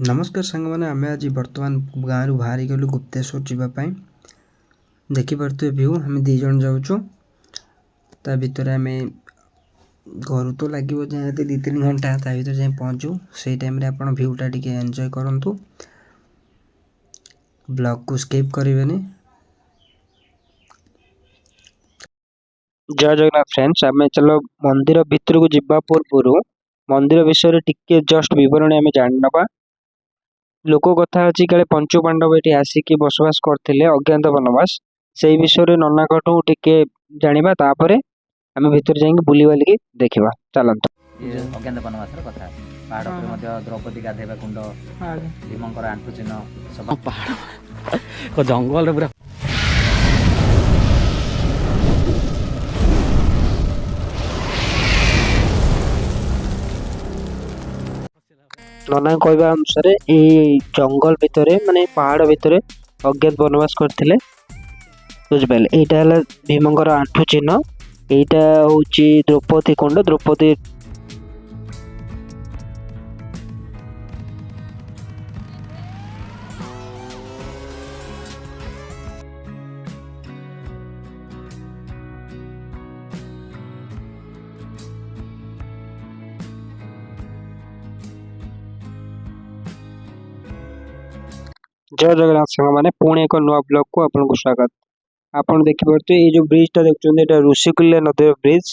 नमस्कार सांग मैंने आम आज बर्तमान गाँव रु बाहरी गलु गुप्तेश्वर जावाई देखिपे भ्यू आम दीज जाऊँ ता भर आम घर तो लगे जहाँ 2-3 घंटा ता भर जाए पहुँचू से टाइम आप भ्यूटा टी एंजॉय करूँ ब्लॉग को स्किप करेंगे। जय जगन्नाथ फ्रेंड्स आम चलो मंदिर भितर को जावा पूर्व मंदिर विषय टिके जस्ट बरणी आम जान नवा लोक कथा अच्छी काले पंचु पांडव ये आसिक बसवास करते अज्ञात बनवास से विषय नना टिके जाना तापर आम भर जा बुली बालिकी देखा चलत अज्ञात बनवास कथा पहाड़ पर द्रौपदी गाधेवा कुंड भीमंकर आंठू चिन्ह सब पहाड़ जंगल पूरा नना कहवा अनुसार जंगल भितर माने पहाड़ भितर अज्ञात बनवास करते बुझिपारे यहाँ भीमंकर आंठू चिन्ह यहाँ हूँ द्रौपदी कुंड द्रौपदी जय जगन्नाथ साग मैंने पुणी एक नुआ ब्लॉग को आपको स्वागत। आपन देखिपे ये जो ब्रिजटा देखते ऋषिकुल्य नदी ब्रिज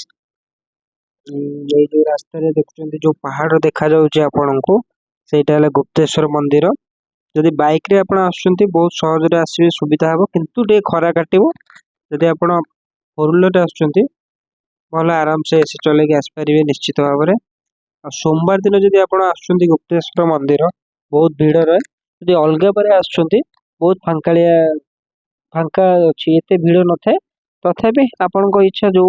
ये जो रास्ता देखते जो पहाड़ देखा आपण को सेटा गुप्तेश्वर मंदिर जदि बाइक रे आपण आसुचंती बहुत सहज आसवे सुविधा हम किंतु टे खरा काटो जदि आप फोर व्हीलर आसुचंती भल आराम से एसी चलेगी आसपारे निश्चित भाव में। सोमवार दिन जदि आप आसुचंती गुप्तेश्वर मंदिर बहुत भीड़ रहे जदि अलग पर आसुचंती बहुत फांकालिया फांका अच्छी एत भीड़ न थाए तथापि आपण इच्छा जो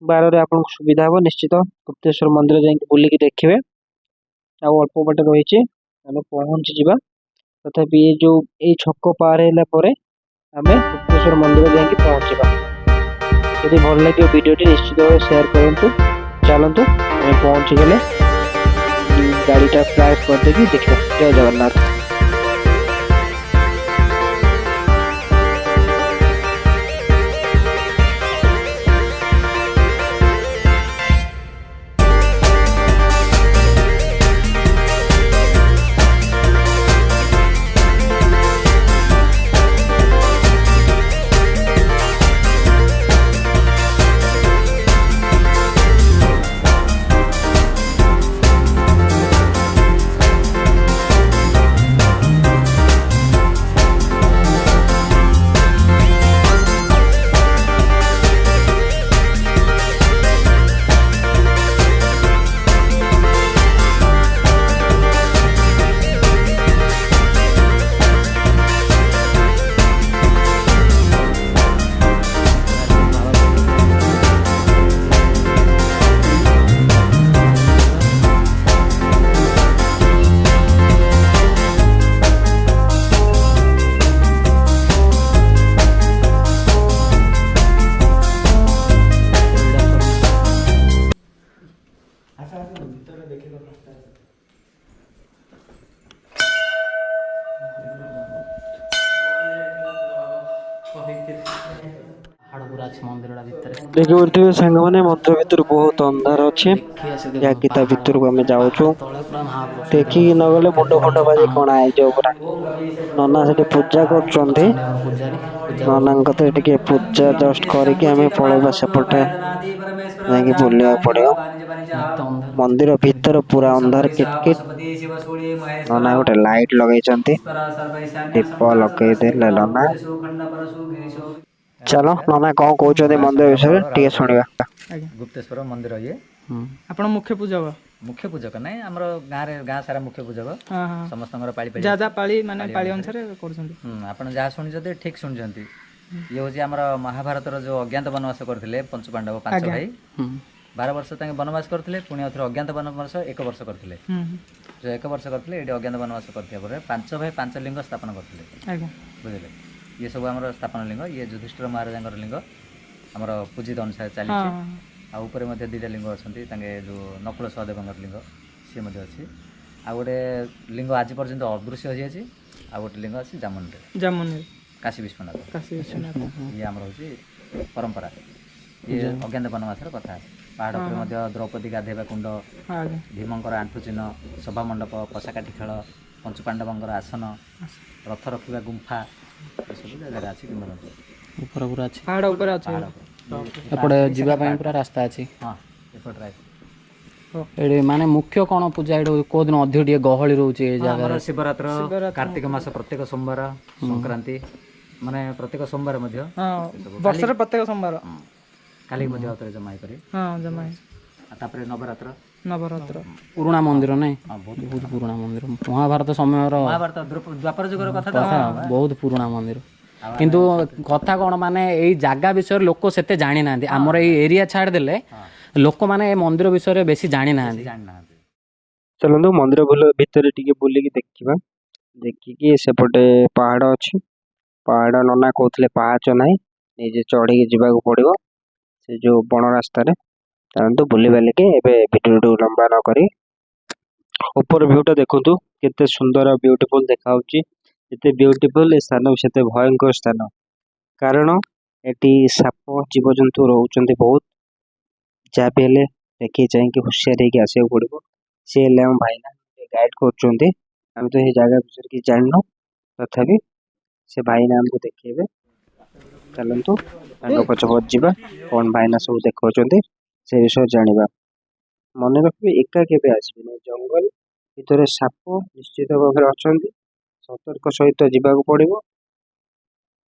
बार आपन सुविधा हम निश्चित गुप्तेश्वर मंदिर जाकि बुलिकी देखिए आ अल्प बाट रही आम पहुँची जा तथापि ये जो ये छक पार है आम गुप्तेश्वर मंदिर जाकि पहुँचा यदि भल लगे वीडियोटी निश्चित भाव शेयर करूँ चलतु आम पहुँची गले गाड़ीटा फ्लाइट करदेगी देखा। जय जगन्नाथ। देखिए सांग मैंने मंदिर भीतर बहुत अंधार अच्छे या भीतर को आम जाऊँ देखिकी न गले मुंड फंड बाजी कणा पूरा नना से पूजा कर नना टे पूजा जस्ट करके आम पलैबा सेपटे जाकि बुलवा पड़ो मंदिर भीतर पूरा अंधार किटकिट नना गोटे लाइट लगे दीप लगे नना चलो नना कौन कहते मंदिर विषय टे शुणा। गुप्तेश्वर मंदिर ये आपण मुख्य पूजक ना आमर गाँ सारा मुख्य पूजक समस्त पाली जा पाली माने पाली अनुसार करछन आपण जहाँ शुणी ठीक शुणी ये हूँ आमर महाभारत जो अज्ञात बनवास करते पंचु पांडव 5 भाई 12 वर्ष बनवास करते पुणी आउ अज्ञात बनवास 1 वर्ष करते जो 1 वर्ष करते ये अज्ञात बनवास करते 5 भाई 5 लिंग स्थापन करते बुझे ये सब आम स्थापन लिंग ये युधिष्ठिर महाराजा लिंग आमर पूजित अनुसार चली ऊपर 2टा लिंग अच्छा जो नकुल सहदेव लिंग सी अच्छी ଆଉ ଗୋଟେ ଲିଙ୍ଗ ଆଜି ପର୍ଯ୍ୟନ୍ତ ଅଦୃଶ୍ୟ ହୋଇଯାଇଛି। ଆଉ ଗୋଟେ ଲିଙ୍ଗ ଅଛି ଜାମୁନରେ, ଜାମୁନି କାଶୀ ବିଶ୍ୱନାଥ। କାଶୀ ବିଶ୍ୱନାଥ। ଇଏ ଆମର ହେଉଛି ପରମ୍ପରା। ଇଏ ଅଜ୍ଞାତ ବନବାସର କଥା। ପାହାଡ଼ ଉପରେ ମଧ୍ୟ ଦ୍ରୌପଦୀ ଗାଧୋଇବା କୁଣ୍ଡ, ଆଜ୍ଞା ଭୀମଙ୍କର ଆଣ୍ଠୁ ଚିହ୍ନ, ସଭା ମଣ୍ଡପ, ପଶାକାଠି ଖେଳ, ପଞ୍ଚୁପାଣ୍ଡବଙ୍କର ଆସନ, ରଥ ରଖିବା ଗୁମ୍ଫା, ଏସବୁ ଜାଗା ଅଛି କିମ୍ବଦନ୍ତୀ। ଉପରେ ପୁରା ଅଛି, ପାହାଡ଼ ଉପରେ ଅଛି। ପାହାଡ଼ ଉପରେ ଏପଟେ ଯିବା ପାଇଁ ପୁରା ରାସ୍ତା ଅଛି। ହଁ ଏପଟେ ରାଇଟ୍। ଏଠି ମାନେ ମୁଖ୍ୟ କ'ଣ ପୂଜା ଏଠି କୋଉ ଦିନ ଅଧିକ ଟିକେ ଗହଳି ରହୁଛି ଏ ଆମର ଜାଗାରେ? ଶିବରାତ୍ର, କାର୍ତ୍ତିକ ମାସ ପ୍ରତ୍ୟେକ ସୋମବାର, ସଂକ୍ରାନ୍ତି, ମାନେ ପ୍ରତ୍ୟେକ ସୋମବାର ମଧ୍ୟ, ବର୍ଷରେ ପ୍ରତ୍ୟେକ ସୋମବାର କାଲିକି ମଧ୍ୟ ଆଉଥରେ ଜମା ହେଇପାରିବେ। ହଁ ଜମା ଆଉ ତାପରେ ନବରାତ୍ର। ନବରାତ୍ର ପୁରୁଣା ମନ୍ଦିର ନାଇଁ? ହଁ ବହୁତ ବହୁତ ପୁରୁଣା ମନ୍ଦିର, ମହାଭାରତ ସମୟର ମହାଭାରତ ଦ୍ୱାପର ଯୁଗର କଥା। ବହୁତ ପୁରୁଣା ମନ୍ଦିର। କିନ୍ତୁ କଥା କ'ଣ ମାନେ ଏଇ ଜାଗା ବିଷୟରେ ଲୋକ ସେତେ ଜାଣିନାହାନ୍ତି। ଆମର ଏଇ ଏରିଆ ଛାଡ଼ିଦେଲେ ଲୋକମାନେ ଏ ମନ୍ଦିର ବିଷୟରେ ବେଶୀ ଜାଣିନାହାନ୍ତି। ଚାଲନ୍ତୁ ମନ୍ଦିର ଭିତରେ ଟିକେ ବୁଲିକି ଦେଖିବା। ଦେଖିକି ସେପଟେ ପାହାଡ଼ ଅଛି। ପାହାଡ଼ ନନା କହୁଥିଲେ ପାହାଚ ନାହିଁ, ନିଜେ ଚଢ଼ିକି ଯିବାକୁ ପଡ଼ିବ ସେ ଯୋଉ ବଣ ରାସ୍ତାରେ। ଚାଲନ୍ତୁ ବୁଲି ବାଲିକି ଏବେ ଭିଡ଼ିଓ ଲମ୍ବା ନ କରି ଉପର ଭିଉଟା ଦେଖନ୍ତୁ କେତେ ସୁନ୍ଦର ବିୟୁଟିଫୁଲ ଦେଖାଯାଉଛି। ଯେତେ ବିୟୁଟିଫୁଲ ଏ ସ୍ଥାନ ସେତେ ଭୟଙ୍କର ସ୍ଥାନ, କାରଣ ଏଠି ସାପ ଜୀବଜନ୍ତୁ ରହୁଛନ୍ତି ବହୁତ। ଯାହା ବି ହେଲେ ଦେଖି ଚାହିଁକି ହୁସିଆର ହେଇକି ଆସିବାକୁ ପଡ଼ିବ। ସେ ହେଲେ ଆମ ଭାଇନା ଗାଇଡ୍ କରୁଛନ୍ତି। ଆମେ ତ ସେ ଜାଗା ବିଷୟରେ କିଛି ଜାଣିନୁ, ତଥାପି ସେ ଭାଇନା ଆମକୁ ଦେଖେଇବେ। ଚାଲନ୍ତୁ ତାଙ୍କ ପଛପଛ ଯିବା, କ'ଣ ଭାଇନା ସବୁ ଦେଖାଉଛନ୍ତି ସେ ବିଷୟରେ ଜାଣିବା। ମନେ ରଖିବେ ଏକା କେବେ ଆସିବେନି। ଜଙ୍ଗଲ ଭିତରେ ସାପ ନିଶ୍ଚିତ ଭାବରେ ଅଛନ୍ତି, ସତର୍କ ସହିତ ଯିବାକୁ ପଡ଼ିବ।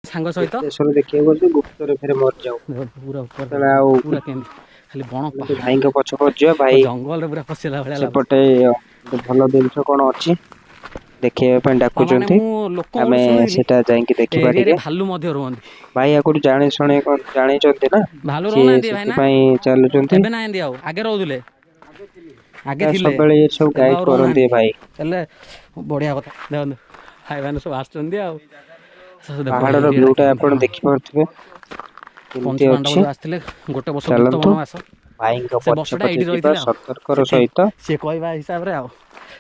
ସାଙ୍ଗ ସହିତ ଗୁପ୍ତେଶ୍ୱର ଦେଖିବାକୁ ଗଲେ ଗୁପ୍ତରେ ଫେରେ ମରିଯାଉ। ପୁରା ସେତେବେଳେ ଆଉ ପୁରା କେମିତି ଖାଲି ବଣ ଭାଇଙ୍କ ପଛପଛ ଯିବା। ଭାଇ ଜଙ୍ଗଲରେ ପୁରା ପଶିଲା ଭଳିଆ ଲାଗୁଛି। ସେପଟେ ଗୋଟେ ଭଲ ଜିନିଷ କ'ଣ ଅଛି ଦେଖିବା ପାଇଁ ମାନେ ଡାକୁଛନ୍ତି, ମୁଁ ଲୋକଙ୍କଠୁ ଆମେ ଶୁଣିଲି ସେଟା ଯାଇକି ଏ ଦେଖିବା ଏରିଆରେ ଟିକେ। ଭାଲୁ ମଧ୍ୟ ରୁହନ୍ତି। ଭାଇ ଆଗରୁ ଜାଣିଛନ୍ତି ନା, ଭାଲୁ ସିଏ ରହୁନାହାନ୍ତି ଭାଇନା? ସେଥିପାଇଁ ଚାଲୁଛନ୍ତି। ଏବେ ନାହାନ୍ତି, ଆଉ ଆଗେ ରହୁଥିଲେ, ଆଗେ ଥିଲେ, ସବୁବେଳେ ଏ ସବୁ ଏବେ ଗାଇଡ୍ ଆଉ କରନ୍ତି ରହୁନାହାନ୍ତି। ଭାଇ। ହେଲେ ବଢ଼ିଆ କଥା। ଦେଖନ୍ତୁ ଭାଇମାନେ ସବୁ ଆସୁଛନ୍ତି। ଆଉ ଦେଖ ପାହାଡର ଏରିଆଟା ଭିଉଟା କେମିତି ଆପଣ କ'ଣ। ଦେଖିପାରୁଥିବେ କେମିତି ପଞ୍ଚୁପାଣ୍ଡବ ଅଛି। ଯେଉଁ ଆସିଥିଲେ ଗୋଟେ ବର୍ଷ ଗୁପ୍ତ ଚାଲନ୍ତୁ ବନବାସ, ଭାଇଙ୍କ ସେ ପଛେ ବର୍ଷଟା ପଛେ ଏଇଠି ଯିବା ରହିଥିଲେ। ଆଉ ସତର୍କର ସେଥି ସହିତ। ସିଏ କହିବା ହିସାବରେ ଆଉ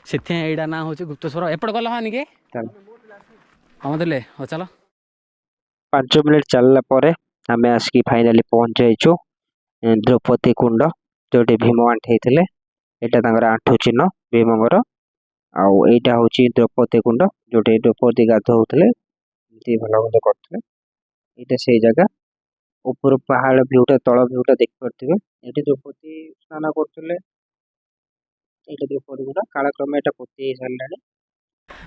ସେଥିପାଇଁ ଏଇଟା ନାଁ ହେଉଛି ଗୁପ୍ତେଶ୍ୱର। ଏପଟେ ଗଲ ହନି କି ହଁ ଦେଲେ, ହଉ ଚାଲ। 5 ମିନିଟ୍ ଚାଲିଲା ପରେ ଆମେ ଆସିକି ଫାଇନାଲି ପହଞ୍ଚି ଯାଇଛୁ ଦ୍ରୌପଦୀ କୁଣ୍ଡ, ଯୋଉଠି ଭୀମ ଆଣ୍ଠେଇଥିଲେ। ଏଇଟା ତାଙ୍କର ଆଣ୍ଠୁ ଚିହ୍ନ ଭୀମଙ୍କର। ଆଉ ଏଇଟା ହଉଛି ଦ୍ରୌପଦୀ କୁଣ୍ଡ, ଯୋଉଠି ଦ୍ରୌପଦୀ ଗାଧୋଉଥିଲେ, ଏମିତି ଭଲ ମନ୍ଦ କରୁଥିଲେ। ଏଇଟା ସେଇ ଜାଗା। ଉପର ପାହାଡ଼ ଭିଉଟା, ତଳ ଭିଉଟା ଦେଖିପାରୁଥିବେ। ଏଠି ଦ୍ରୌପଦୀ ସ୍ନାନ କରୁଥିଲେ। ଏଇଟା ଦ୍ରୌପଦୀ କୁଣ୍ଡ। କାଳକ୍ରମେ ଏଇଟା ପୋତି ହେଇ ସାରିଲାଣି।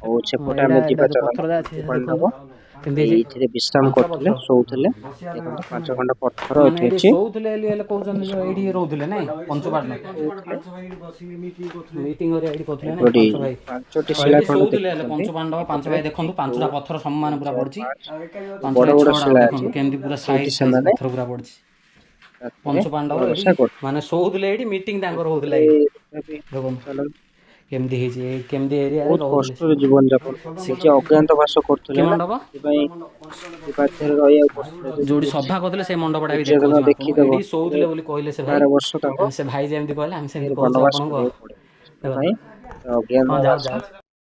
ଆଉ ସେପଟେ ଏଇଟା ଆମେ ଏଇଟା ଯିବା ଯେଉଁ ଚାଲନ୍ତୁ। ପଥରଟା ଅଛି ପଞ୍ଚୁପାଣ୍ଡବ ଦେଖନ୍ତୁ କେମିତି ହେଇଛି। ଏଇଥିରେ ବିଶ୍ରାମ 5 କରୁଥିଲେ, ପଥର ଶୋଉଥିଲେ। ଦେଖନ୍ତୁ 5 ଖଣ୍ଡ ପଥର ମାନେ ଏଠି ଏଇଠି ଅଛି। ଶୋଉଥିଲେ ହେଲେ କହୁଛନ୍ତି ଯେ ଏଇଠି ରହୁଥିଲେ ନାଇଁ ପଞ୍ଚୁପାଣ୍ଡବ। ଶୋଉଥିଲେ। ମିଟିଂ କରିବା ଏଇଠି କରୁଥିଲେ ନାଇଁ ଏପରି 5 ଭାଇ। 5ଟି ଏଇଠି ଶିଳାଖଣ୍ଡ ଶୋଉଥିଲେ ହେଲେ ଦେଖୁଛନ୍ତି। ପଞ୍ଚୁପାଣ୍ଡବ 5 ଏପଟରେ ଭାଇ ଦେଖନ୍ତୁ 1 2 5ଟା ପଥର ସମାନ 3 ପୁରା 4 ପଡ଼ିଛି। 5 5 ବଡ ଭାଇ ବଡ 6ଟା ଶିଳା ଦେଖନ୍ତୁ ଅଛି। କେମିତି ପୁରା ସେଇଠି ସାଇଜ୍ ସେମାନେ ପଥର ପୁରା ପଡ଼ିଛି। ରାତିରେ ପଞ୍ଚୁପାଣ୍ଡବ ଏଇଠି ଶୁଆବସା କରୁଥିଲେ। ମାନେ ଶୋଉଥିଲେ, ଏଇଠି ମିଟିଂ ତାଙ୍କର ହଉଥିଲା ଏପଟେ ଏଇଠି। ତଥାପି ଦେଖନ୍ତୁ ଚାଲନ୍ତୁ କେମିତି ହେଇଛି, କେମିତି ଏରିଆରେ ବହୁତ ରହୁଥିଲେ ସେ। କଷ୍ଟରେ ଜୀବନ ଯାପନ ନିଜେ ଅଜ୍ଞାତ ବାସ କି କରୁଥିଲେ ନା, ମଣ୍ଡପ? ସେଥିପାଇଁ ସେ ବାଧ୍ୟରେ ରହିବାକୁ ପଡୁଥିଲା। ଯଦି ଯୋଉଠି ସଭା କରୁଥିଲେ ସେଇ ମଣ୍ଡପଟା ବି ଦୁର୍ଯ୍ୟୋଧନ ଦେଖାଉଛି ମୁଁ ଆପଣଙ୍କୁ। ଦେଖିଦବ ଏଇଠି ତେବେ ଶୋଉଥିଲେ ବୋଲି କହିଲେ ସେ ଭାଇ। 11 ବର୍ଷ ତାଙ୍କୁ ଆମେ ସେ ଭାଇ ଯେମିତି କହିଲେ ଆମେ ସେମିତି ଫେର କହୁଛୁ ବନବାସ ଆପଣଙ୍କୁ। ଆଉ କରିବାକୁ ପଡିବ। ଦେଖନ୍ତୁ ସେଥିପାଇଁ ଅଜ୍ଞାତ ହଁ ଯାଉ ବାସ ଯାଉ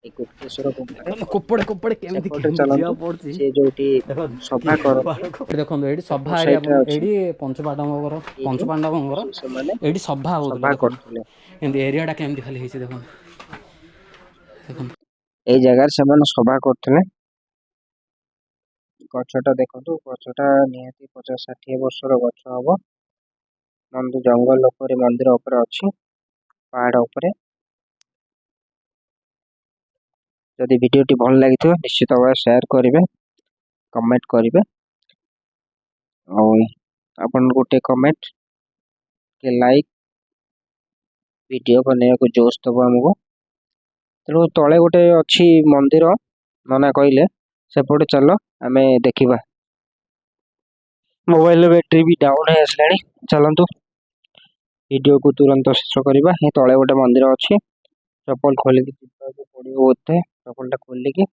ଏ ଗୁପ୍ତେଶ୍ୱର ଗୁମ୍ଫାରେ କୋପଡ଼େ କରୁଥିଲେ। କୋପଡ଼େ କେମିତି ସେପଟେ କେମିତି ଚାଲନ୍ତୁ, ଯିବାକୁ ପଡୁଛି ସେ ଯୋଉଠି ଦେଖନ୍ତୁ। ସଭା କରନ୍ତି ଦେଖନ୍ତୁ ଏଇଠି ସେପଟ ସଭା ଏରିଆ, ସାଇଡରେ ଅଛି। ଏଇଠି ପଞ୍ଚୁପାଣ୍ଡବଙ୍କର ଏଇଠି ସେମାନେ ଏଇଠି ସଭା ହଉଥିଲା। ସଭା ଦେଖନ୍ତୁ କରୁଥିଲେ। ଏମିତି ଏରିଆଟା କେମିତି ଖାଲି ହେଇଛି ଦେଖନ୍ତୁ। ଦେଖନ୍ତୁ ଏଇ ଜାଗାରେ ସେମାନେ ସଭା କରୁଥିଲେ। ଗଛଟା ଦେଖନ୍ତୁ, ଗଛଟା ନିହାତି 50-60 ବର୍ଷର ଗଛ ହବ। ଜଙ୍ଗଲ ଉପରେ, ମନ୍ଦିର ଉପରେ ଅଛି, ପାହାଡ଼ ଉପରେ। ଯଦି ଭିଡ଼ିଓଟି ଭଲ ଲାଗିଥିବ ନିଶ୍ଚିତ ଭାବରେ ସେୟାର କରିବେ, କମେଣ୍ଟ କରିବେ। ଆଉ ଆପଣ ଗୋଟେ କମେଣ୍ଟ, ଗୋଟେ ଲାଇକ୍ ଭିଡ଼ିଓ ବନେଇବାକୁ ଜୋସ୍ ଦେବ ଆମକୁ। ତେଣୁ ତଳେ ଗୋଟେ ଅଛି ମନ୍ଦିର, ନନା କହିଲେ ସେପଟେ ଚାଲ ଆମେ ଦେଖିବା। ମୋବାଇଲର ବ୍ୟାଟେରୀ ବି ଡାଉନ୍ ହେଇ ଆସିଲାଣି। ଚାଲନ୍ତୁ ଭିଡ଼ିଓକୁ ତୁରନ୍ତ ଶେଷ କରିବା। ଏ ତଳେ ଗୋଟେ ମନ୍ଦିର ଅଛି। ଚପଲ ଖୋଲିକି ଯିବାକୁ ପଡ଼ିବ ବୋଧେ। ଚପଲଟା ଖୋଲିକି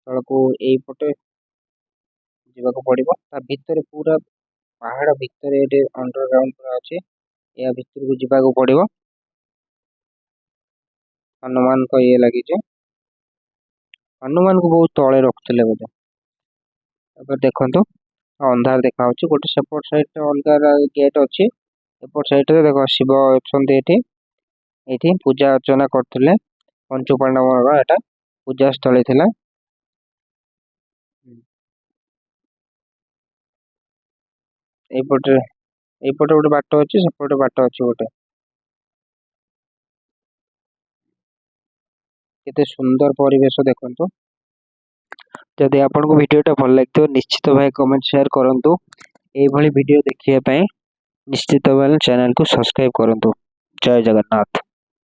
ତଳକୁ ଏଇପଟେ ଯିବାକୁ ପଡ଼ିବ। ତା ଭିତରେ ପୁରା ପାହାଡ଼ ଭିତରେ ଏଠି ଅଣ୍ଡରଗ୍ରାଉଣ୍ଡ ପୁରା ଅଛି। ଏହା ଭିତରକୁ ଯିବାକୁ ପଡ଼ିବ। हनुमान को ये लगी हनुमान को बहुत तले रखुले बोधे देखो अंधार देखा गोटे सेपट साइड अलग गेट अच्छी एपट साइड देख शिव अच्छा पूजा अर्चना करते पंचु पांडव एटा पूजा स्थली थिला एपटे गोटे बाट अच्छी सेपटे बाट अच्छी गोटे केते सुंदर परिवेश देखंतु जदि आपको वीडियोटा भल लगे निश्चित भाई कमेंट शेयर करंतु एई भली वीडियो देखिए निश्चित भाई चैनल को सब्सक्राइब करंतु। जय जगन्नाथ।